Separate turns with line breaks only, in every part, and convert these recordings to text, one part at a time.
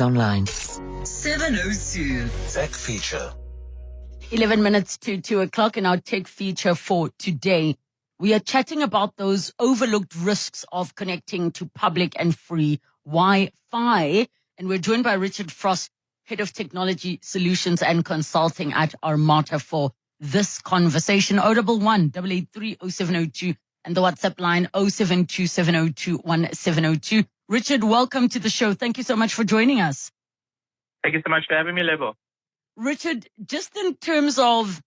Online.
702.
Tech feature.
11 minutes to 2 o'clock in our tech feature for today. We are chatting about those overlooked risks of connecting to public and free Wi-Fi. And we're joined by Richard Frost, Head of Technology Solutions and Consulting at Armata for this conversation. Audible 1-883-0702 and the WhatsApp line 0727021702. Richard, welcome to the show. Thank you so much for joining us.
Thank you so much for having me, Lebo.
Richard, just in terms of,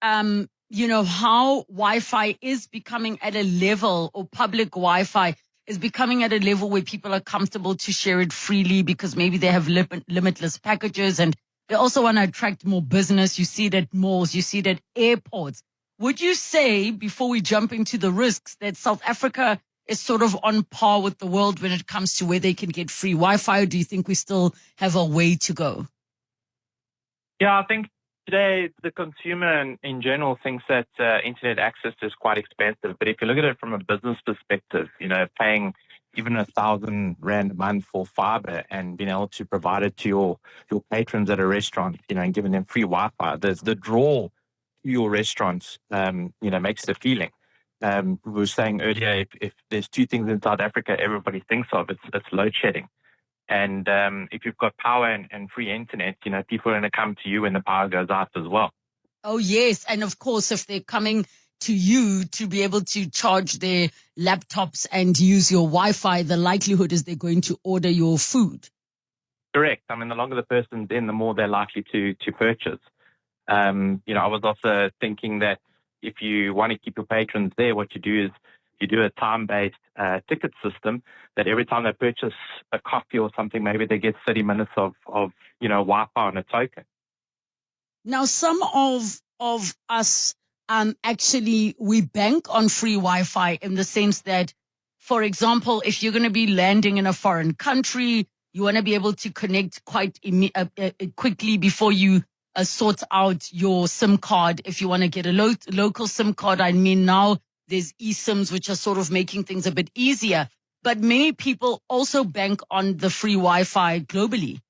how Wi-Fi is becoming at a level, or public Wi-Fi is becoming at a level where people are comfortable to share it freely because maybe they have limitless packages and they also want to attract more business. You see it at malls, you see it at airports. Would you say, before we jump into the risks, that South Africa is sort of on par with the world when it comes to where they can get free Wi-Fi, or do you think we still have a way to go?
Yeah, I think today the consumer in general thinks that internet access is quite expensive. But if you look at it from a business perspective, paying even 1,000 Rand a month for fiber and being able to provide it to your patrons at a restaurant, and giving them free Wi-Fi, the draw to your restaurants, makes it appealing. We were saying earlier, if there's two things in South Africa everybody thinks of, it's load shedding. And if you've got power and free internet, people are going to come to you when the power goes out as well.
Oh, yes. And of course, if they're coming to you to be able to charge their laptops and use your Wi-Fi, the likelihood is they're going to order your food.
Correct. I mean, the longer the person's in, the more they're likely to purchase. I was also thinking that if you want to keep your patrons there, what you do is you do a time-based ticket system that every time they purchase a coffee or something, maybe they get 30 minutes of Wi-Fi on a token.
Now, some of us actually, we bank on free Wi-Fi in the sense that, for example, if you're going to be landing in a foreign country, you want to be able to connect quite quickly before you sort out your SIM card. If you want to get a local SIM card, I mean, now there's eSIMs, which are sort of making things a bit easier. But many people also bank on the free Wi-Fi globally.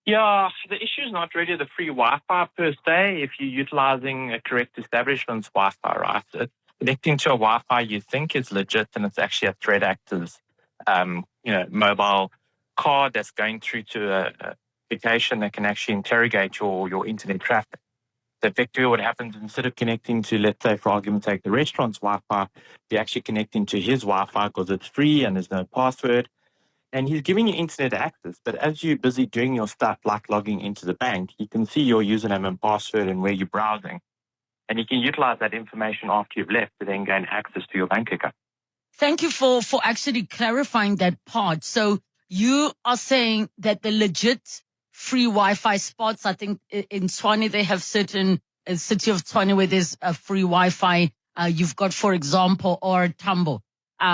Yeah, the issue is not really the free Wi-Fi per se if you're utilizing a correct establishment's Wi-Fi, right? Connecting to a Wi-Fi you think is legit and it's actually a threat actor's mobile card that's going through to a application that can actually interrogate your internet traffic. So effectively what happens, instead of connecting to, let's say, for argument's sake, the restaurant's Wi-Fi, you're actually connecting to his Wi-Fi because it's free and there's no password. And he's giving you internet access. But as you're busy doing your stuff, like logging into the bank, he can see your username and password and where you're browsing. And he can utilize that information after you've left to then gain access to your bank account.
Thank you for actually clarifying that part. So you are saying that the legit free Wi-Fi spots, I think in Tshwane, they have certain city of Tshwane where there's a free Wi-Fi. You've got, for example, or Tambo,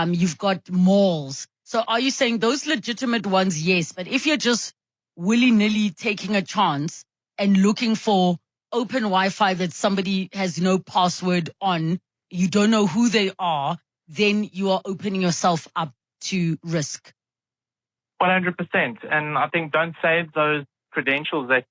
you've got malls. So are you saying those legitimate ones? Yes. But if you're just willy-nilly taking a chance and looking for open Wi-Fi that somebody has no password on, you don't know who they are, then you are opening yourself up to risk.
100%. And I think don't save those credentials that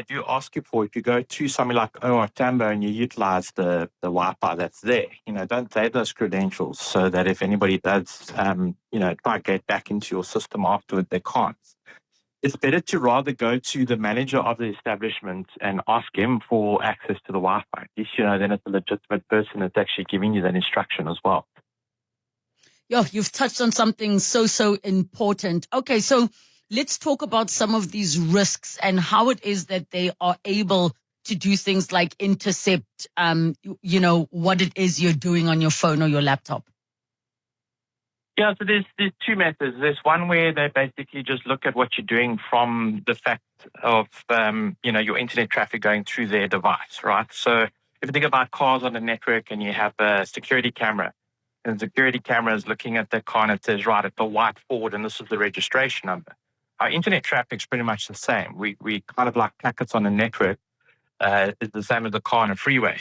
do ask you for. If you go to something like Tambo and you utilize the Wi-Fi that's there, don't save those credentials so that if anybody does, try to get back into your system afterward, they can't. It's better to rather go to the manager of the establishment and ask him for access to the Wi-Fi. At least, then it's a legitimate person that's actually giving you that instruction as well.
Yeah, you've touched on something so important. Okay, so let's talk about some of these risks and how it is that they are able to do things like intercept, what it is you're doing on your phone or your laptop.
Yeah, so there's two methods. There's one where they basically just look at what you're doing from the fact of, your internet traffic going through their device, right? So if you think about cars on the network and you have a security camera, and the security camera is looking at the car and it says, right, it's a white Ford and this is the registration number. Our internet traffic is pretty much the same. We kind of like packets on a network is the same as a car on a freeway.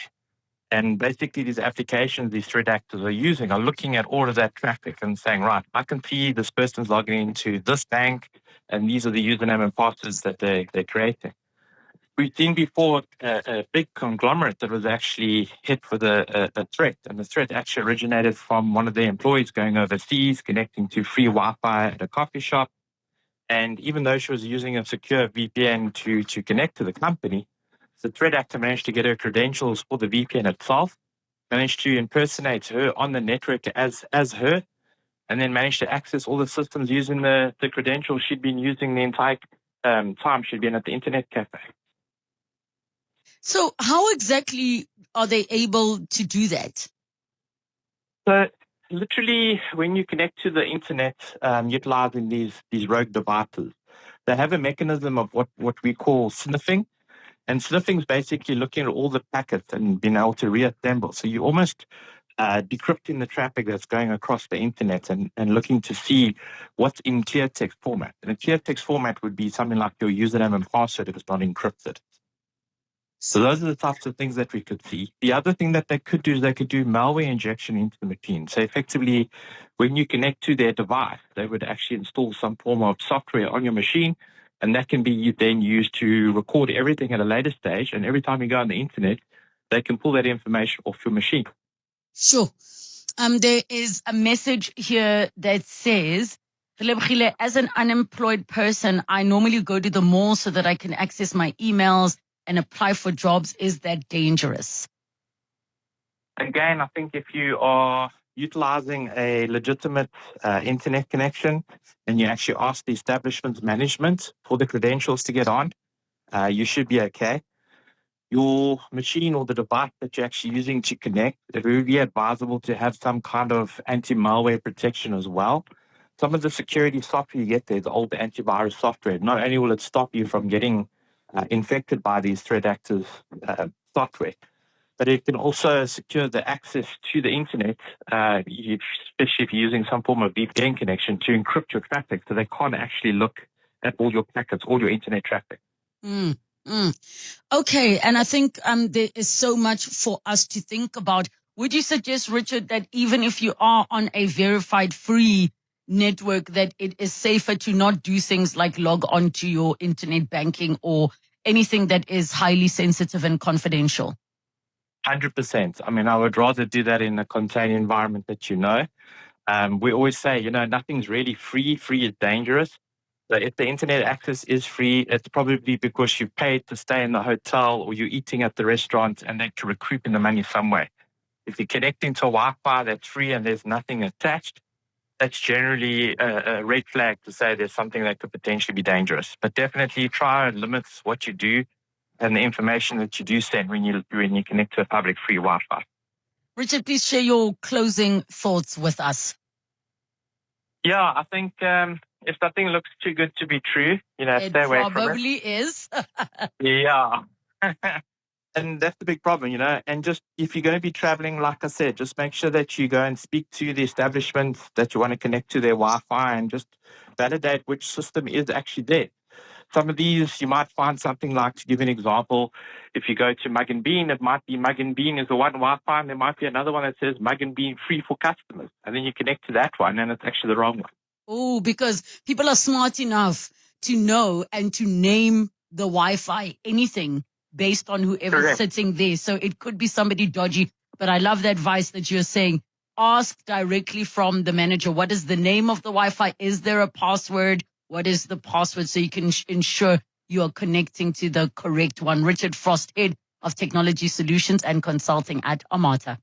And basically, these applications these threat actors are using are looking at all of that traffic and saying, right, I can see this person's logging into this bank, and these are the username and passwords that they're creating. We've seen before a big conglomerate that was actually hit with a threat, and the threat actually originated from one of their employees going overseas, connecting to free Wi-Fi at a coffee shop. And even though she was using a secure VPN to connect to the company, the threat actor managed to get her credentials for the VPN itself, managed to impersonate her on the network as her, and then managed to access all the systems using the credentials she'd been using the entire time she'd been at the internet cafe.
So how exactly are they able to do that?
So literally, when you connect to the internet utilizing these rogue devices, they have a mechanism of what we call sniffing. And sniffing is basically looking at all the packets and being able to reassemble. So you almost decrypting the traffic that's going across the internet and looking to see what's in clear text format. And a clear text format would be something like your username and password if it's not encrypted. So those are the types of things that we could see. The other thing that they could do is they could do malware injection into the machine. So effectively, when you connect to their device, they would actually install some form of software on your machine, and that can be then used to record everything at a later stage. And every time you go on the internet, they can pull that information off your machine.
Sure. There is a message here that says, as an unemployed person, I normally go to the mall so that I can access my emails and apply for jobs. Is that dangerous?
Again, I think if you are utilizing a legitimate internet connection and you actually ask the establishment's management for the credentials to get on, you should be okay. Your machine or the device that you're actually using to connect, it would be advisable to have some kind of anti-malware protection as well. Some of the security software you get there, the old antivirus software, not only will it stop you from getting infected by these threat actors software, but it can also secure the access to the internet, especially if you're using some form of VPN connection to encrypt your traffic so they can't actually look at all your packets, all your internet traffic.
Okay, and I think there is so much for us to think about. Would you suggest, Richard, that even if you are on a verified free network, that it is safer to not do things like log on to your internet banking or anything that is highly sensitive and confidential?
100%. I mean, I would rather do that in a contained environment that you know. We always say, nothing's really free. Free is dangerous. So if the internet access is free, it's probably because you've paid to stay in the hotel or you're eating at the restaurant and they're recouping the money some way. If you're connecting to Wi-Fi that's free and there's nothing attached, that's generally a red flag to say there's something that could potentially be dangerous. But definitely try and limit what you do and the information that you do send when you connect to a public free Wi-Fi.
Richard, please share your closing thoughts with us.
Yeah, I think if something looks too good to be true, stay away from it.
It probably is.
Yeah. And that's the big problem, and just if you're going to be traveling, like I said, just make sure that you go and speak to the establishment that you want to connect to their Wi-Fi and just validate which system is actually there. Some of these, you might find something like, to give an example, if you go to Mug and Bean, it might be Mug and Bean is the one Wi-Fi, and there might be another one that says Mug and Bean free for customers. And then you connect to that one, and it's actually the wrong one.
Oh, because people are smart enough to know and to name the Wi-Fi anything based on whoever's
Correct.
sitting there. So it could be somebody dodgy. But I love the advice that you're saying. Ask directly from the manager. What is the name of the Wi-Fi? Is there a password? What is the password? So you can ensure you are connecting to the correct one. Richard Frost, Head of Technology Solutions and Consulting at Armata.